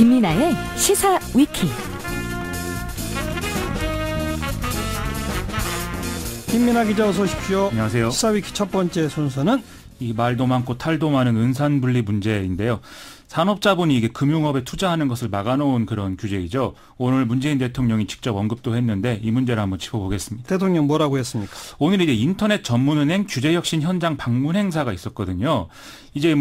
김민아의 시사 위키. 김민아 기자 어서 오십시오. 안녕하세요. 시사 위키 첫 번째 순서는 이 말도 많고 탈도 많은 은산분리 문제인데요. 산업자본이 이게 금융업에 투자하는 것을 막아놓은 그런 규제이죠. 오늘 문재인 대통령이 직접 언급도 했는데 이 문제를 한번 짚어보겠습니다. 대통령 뭐라고 했습니까? 오늘 이제 인터넷 전문은행 규제혁신 현장 방문 행사가 있었거든요. 이제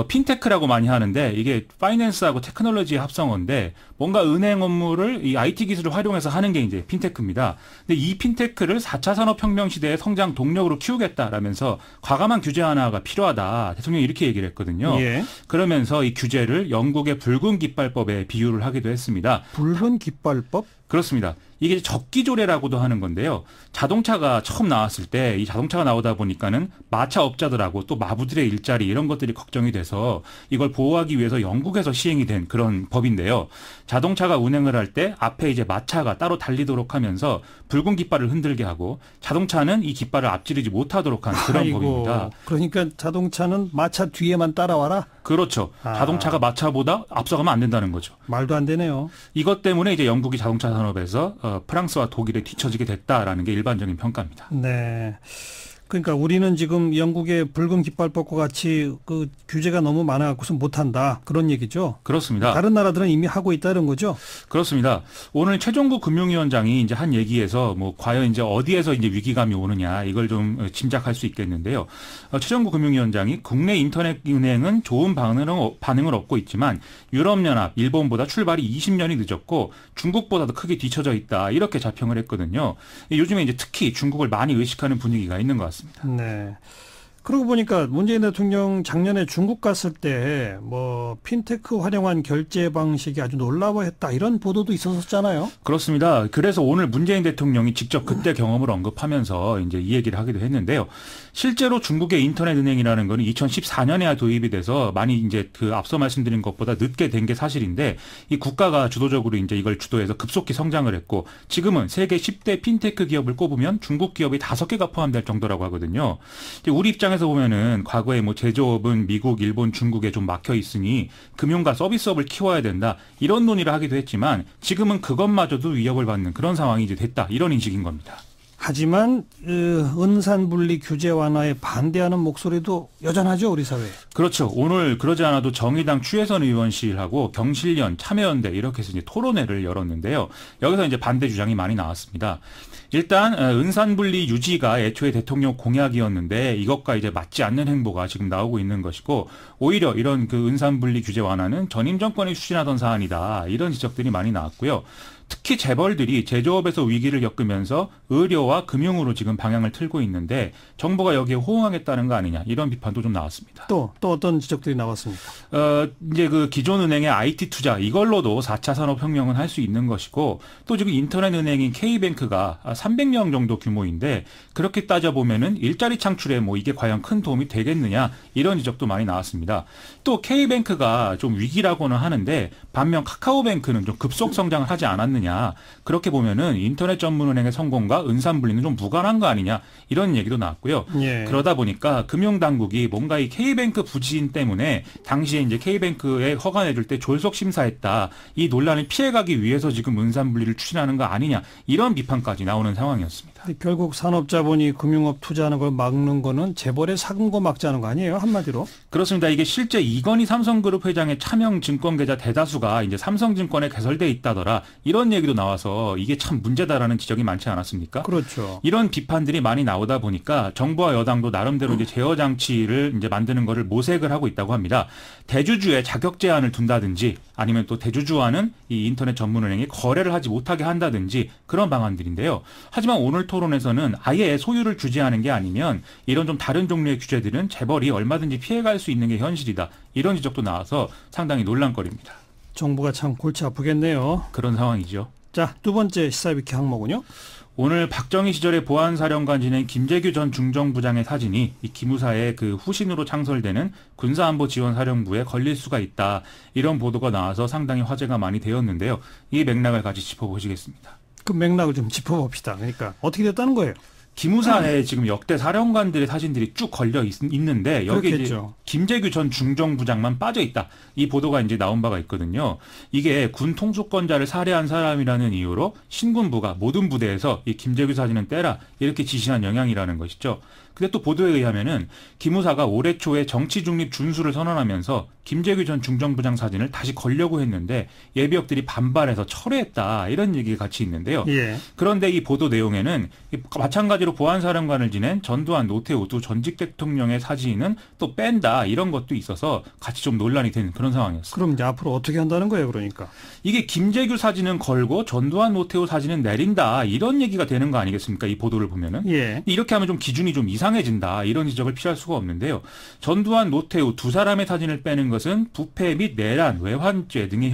핀테크라고 많이 하는데 이게 파이낸스하고 테크놀로지의 합성어인데 뭔가 은행 업무를 이 IT 기술을 활용해서 하는 게 이제 핀테크입니다. 근데 이 핀테크를 4차 산업혁명 시대의 성장 동력으로 키우겠다라면서 과감한 규제 하나가 필요하다. 대통령이 이렇게 얘기를 했거든요. 예. 그러면서 이 규제를 영국의 붉은 깃발법에 비유를 하기도 했습니다. 붉은 깃발법? 그렇습니다. 이게 적기조례라고도 하는 건데요. 자동차가 처음 나왔을 때 이 자동차가 나오다 보니까는 마차업자들하고 또 마부들의 일자리 이런 것들이 걱정이 돼서 이걸 보호하기 위해서 영국에서 시행이 된 그런 법인데요. 자동차가 운행을 할 때 앞에 이제 마차가 따로 달리도록 하면서 붉은 깃발을 흔들게 하고 자동차는 이 깃발을 앞지르지 못하도록 한 그런 법입니다. 그러니까 자동차는 마차 뒤에만 따라와라? 그렇죠. 자동차가 마차보다 앞서가면 안 된다는 거죠. 말도 안 되네요. 이것 때문에 이제 영국이 자동차 산업에서 프랑스와 독일에 뒤처지게 됐다라는 게 일반적인 평가입니다. 네. 그러니까 우리는 지금 영국의 붉은 깃발법과 같이 그 규제가 너무 많아갖고서 못한다. 그런 얘기죠. 그렇습니다. 다른 나라들은 이미 하고 있다는 거죠. 그렇습니다. 오늘 최종구 금융위원장이 이제 한 얘기에서 과연 이제 어디에서 이제 위기감이 오느냐 이걸 좀 짐작할 수 있겠는데요. 최종구 금융위원장이 국내 인터넷 은행은 좋은 반응을 얻고 있지만 유럽연합, 일본보다 출발이 20년이 늦었고 중국보다도 크게 뒤처져 있다. 이렇게 자평을 했거든요. 요즘에 이제 특히 중국을 많이 의식하는 분위기가 있는 것 같습니다. 네. 그러고 보니까 문재인 대통령 작년에 중국 갔을 때 핀테크 활용한 결제 방식이 아주 놀라워했다 이런 보도도 있었잖아요. 그렇습니다. 그래서 오늘 문재인 대통령이 직접 그때 경험을 언급하면서 이제 이 얘기를 하기도 했는데요. 실제로 중국의 인터넷 은행이라는 거는 2014년에야 도입이 돼서 많이 이제 앞서 말씀드린 것보다 늦게 된 게 사실인데 이 국가가 주도적으로 이제 이걸 주도해서 급속히 성장을 했고 지금은 세계 10대 핀테크 기업을 꼽으면 중국 기업이 5개가 포함될 정도라고 하거든요. 우리 입장에서 보면은 과거에 제조업은 미국, 일본, 중국에 좀 막혀 있으니 금융과 서비스업을 키워야 된다 이런 논의를 하기도 했지만 지금은 그것마저도 위협을 받는 그런 상황이 이제 됐다 이런 인식인 겁니다. 하지만 은산분리 규제 완화에 반대하는 목소리도 여전하죠, 우리 사회에. 그렇죠. 오늘 그러지 않아도 정의당 추혜선 의원실하고 경실련, 참여연대 이렇게 해서 이제 토론회를 열었는데요. 여기서 이제 반대 주장이 많이 나왔습니다. 일단 은산분리 유지가 애초에 대통령 공약이었는데 이것과 이제 맞지 않는 행보가 지금 나오고 있는 것이고 오히려 이런 은산분리 규제 완화는 전임 정권이 추진하던 사안이다 이런 지적들이 많이 나왔고요. 특히 재벌들이 제조업에서 위기를 겪으면서 의료와 금융으로 지금 방향을 틀고 있는데 정부가 여기에 호응하겠다는 거 아니냐 이런 비판도 좀 나왔습니다. 또 어떤 지적들이 나왔습니까? 이제 기존 은행의 IT 투자 이걸로도 4차 산업혁명은 할 수 있는 것이고 또 지금 인터넷 은행인 K뱅크가 300명 정도 규모인데 그렇게 따져보면은 일자리 창출에 이게 과연 큰 도움이 되겠느냐 이런 지적도 많이 나왔습니다. 또 K뱅크가 좀 위기라고는 하는데 반면 카카오뱅크는 좀 급속 성장을 하지 않았느냐 그렇게 보면은 인터넷 전문은행의 성공과 은산분리는 좀 무관한 거 아니냐 이런 얘기도 나왔고요. 예. 그러다 보니까 금융당국이 뭔가 이 K뱅크 부진 때문에 당시에 이제 K뱅크에 허가 내줄 때 졸속 심사했다. 이 논란을 피해가기 위해서 지금 은산분리를 추진하는 거 아니냐 이런 비판까지 나오는 상황이었습니다. 결국 산업자본이 금융업 투자하는 걸 막는 거는 재벌의 사금고 막자는 거 아니에요? 한마디로? 그렇습니다. 이게 실제 이건희 삼성그룹 회장의 차명 증권계좌 대다수가 이제 삼성증권에 개설돼 있다더라. 이런 얘기도 나와서 이게 참 문제다라는 지적이 많지 않았습니까? 그렇죠. 이런 비판들이 많이 나오다 보니까 정부와 여당도 나름대로 이제 제어 장치를 이제 만드는 거를 모색을 하고 있다고 합니다. 대주주의 자격 제한을 둔다든지 아니면 또 대주주와는 이 인터넷 전문은행이 거래를 하지 못하게 한다든지 그런 방안들인데요. 하지만 오늘 토론에서는 아예 소유를 규제하는 게 아니면 이런 좀 다른 종류의 규제들은 재벌이 얼마든지 피해갈 수 있는 게 현실이다. 이런 지적도 나와서 상당히 논란거리입니다. 정부가 참 골치 아프겠네요. 그런 상황이죠. 자, 두 번째 시사위키 항목은요? 오늘 박정희 시절에 보안사령관 지낸 김재규 전 중정부장의 사진이 이 기무사의 후신으로 창설되는 군사안보지원사령부에 걸릴 수가 있다. 이런 보도가 나와서 상당히 화제가 많이 되었는데요. 이 맥락을 같이 짚어보시겠습니다. 그 맥락을 좀 짚어봅시다. 그러니까 어떻게 됐다는 거예요? 기무사에 지금 역대 사령관들의 사진들이 쭉 걸려 있는데 여기에 이제 김재규 전 중정부장만 빠져 있다. 이 보도가 이제 나온 바가 있거든요. 이게 군 통수권자를 살해한 사람이라는 이유로 신군부가 모든 부대에서 이 김재규 사진은 떼라 이렇게 지시한 영향이라는 것이죠. 근데 또 보도에 의하면은 기무사가 올해 초에 정치 중립 준수를 선언하면서 김재규 전 중정부장 사진을 다시 걸려고 했는데 예비역들이 반발해서 철회했다 이런 얘기가 같이 있는데요. 예. 그런데 이 보도 내용에는 마찬가지로 보안사령관을 지낸 전두환 노태우 두 전직 대통령의 사진은 또 뺀다 이런 것도 있어서 같이 좀 논란이 된 그런 상황이었어요. 그럼 이제 앞으로 어떻게 한다는 거예요, 그러니까? 이게 김재규 사진은 걸고 전두환 노태우 사진은 내린다 이런 얘기가 되는 거 아니겠습니까? 이 보도를 보면은. 예. 이렇게 하면 좀 기준이 좀 이상해진다 이런 지적을 피할 수가 없는데요. 전두환 노태우 두 사람의 사진을 빼는 것은 부패 및 내란, 외환죄 등의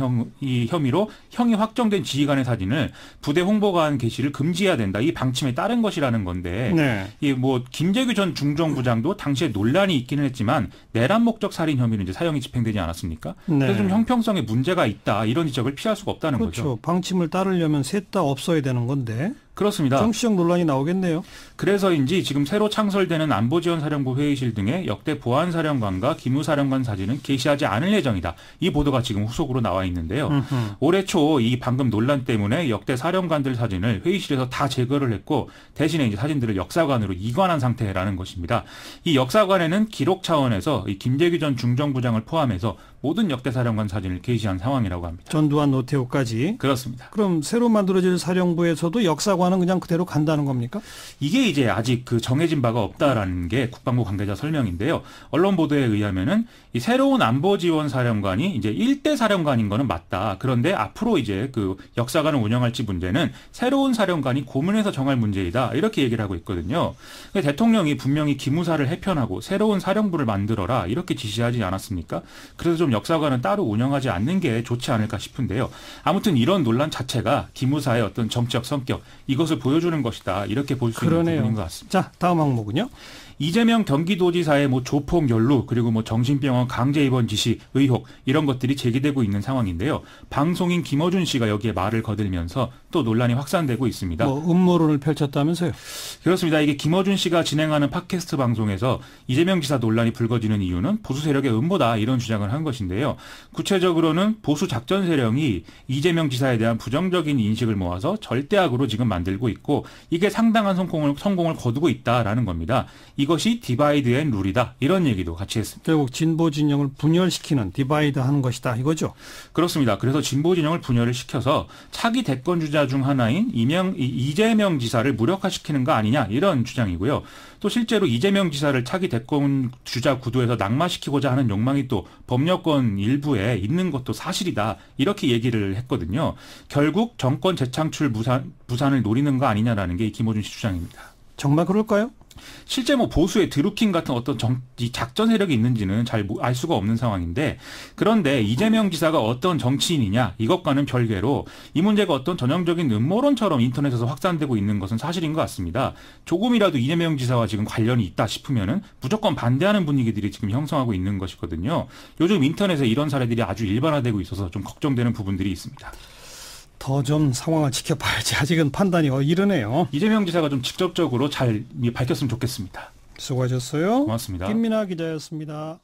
혐의로 형이 확정된 지휘관의 사진을 부대 홍보관 게시를 금지해야 된다. 이 방침에 따른 것이라는 건데, 네. 이 뭐 김재규 전 중정부장도 당시에 논란이 있기는 했지만 내란 목적 살인 혐의로 이제 사형이 집행되지 않았습니까? 네. 그래서 좀 형평성에 문제가 있다 이런 지적을 피할 수가 없다는 그렇죠. 거죠. 방침을 따르려면 셋 다 없어야 되는 건데. 그렇습니다. 정치적 논란이 나오겠네요. 그래서인지 지금 새로 창설되는 안보지원사령부 회의실 등의 역대 보안사령관과 기무사령관 사진은 게시하지 않을 예정이다. 이 보도가 지금 후속으로 나와 있는데요. 올해 초 이 방금 논란 때문에 역대 사령관들 사진을 회의실에서 다 제거를 했고 대신에 이제 사진들을 역사관으로 이관한 상태라는 것입니다. 이 역사관에는 기록 차원에서 이 김재규 전 중정부장을 포함해서 모든 역대 사령관 사진을 게시한 상황이라고 합니다. 전두환 노태우까지. 그렇습니다. 그럼 새로 만들어질 사령부에서도 역사관은 그냥 그대로 간다는 겁니까? 이게 이제 아직 그 정해진 바가 없다라는 게 국방부 관계자 설명인데요. 언론 보도에 의하면은 이 새로운 안보지원사령관이 이제 1대 사령관인 거는 맞다. 그런데 앞으로 이제 그 역사관을 운영할지 문제는 새로운 사령관이 고문해서 정할 문제이다. 이렇게 얘기를 하고 있거든요. 대통령이 분명히 기무사를 해편하고 새로운 사령부를 만들어라. 이렇게 지시하지 않았습니까? 그래서 좀 역사관은 따로 운영하지 않는 게 좋지 않을까 싶은데요. 아무튼 이런 논란 자체가 기무사의 어떤 정치적 성격 이것을 보여주는 것이다. 이렇게 볼 수 있는 부분인 것 같습니다. 자, 다음 항목은요. 이재명 경기도지사의 뭐 조폭 연루 그리고 뭐 정신병원 강제 입원 지시 의혹 이런 것들이 제기되고 있는 상황인데요. 방송인 김어준 씨가 여기에 말을 거들면서 또 논란이 확산되고 있습니다. 뭐 음모론을 펼쳤다면서요? 그렇습니다. 이게 김어준 씨가 진행하는 팟캐스트 방송에서 이재명 지사 논란이 불거지는 이유는 보수 세력의 음모다 이런 주장을 한 것인데요. 구체적으로는 보수 작전 세력이 이재명 지사에 대한 부정적인 인식을 모아서 절대악으로 지금 만들고 있고 이게 상당한 성공을 거두고 있다라는 겁니다. 이것이 디바이드 앤 룰이다. 이런 얘기도 같이 했습니다. 결국 진보 진영을 분열시키는 디바이드 하는 것이다. 이거죠? 그렇습니다. 그래서 진보 진영을 분열을 시켜서 차기 대권 주자 중 하나인 이재명 지사를 무력화시키는 거 아니냐 이런 주장이고요. 또 실제로 이재명 지사를 차기 대권 주자 구도에서 낙마시키고자 하는 욕망이 또 법여권 일부에 있는 것도 사실이다. 이렇게 얘기를 했거든요. 결국 정권 재창출 무산을 노리는 거 아니냐라는 게 김어준 씨 주장입니다. 정말 그럴까요? 실제 뭐 보수의 드루킹 같은 어떤 작전 세력이 있는지는 잘 알 수가 없는 상황인데 그런데 이재명 지사가 어떤 정치인이냐 이것과는 별개로 이 문제가 어떤 전형적인 음모론처럼 인터넷에서 확산되고 있는 것은 사실인 것 같습니다. 조금이라도 이재명 지사와 지금 관련이 있다 싶으면은 무조건 반대하는 분위기들이 지금 형성하고 있는 것이거든요. 요즘 인터넷에 이런 사례들이 아주 일반화되고 있어서 좀 걱정되는 부분들이 있습니다. 더 좀 상황을 지켜봐야지. 아직은 판단이 이르네요. 이재명 지사가 좀 직접적으로 잘 밝혔으면 좋겠습니다. 수고하셨어요. 고맙습니다. 김민아 기자였습니다.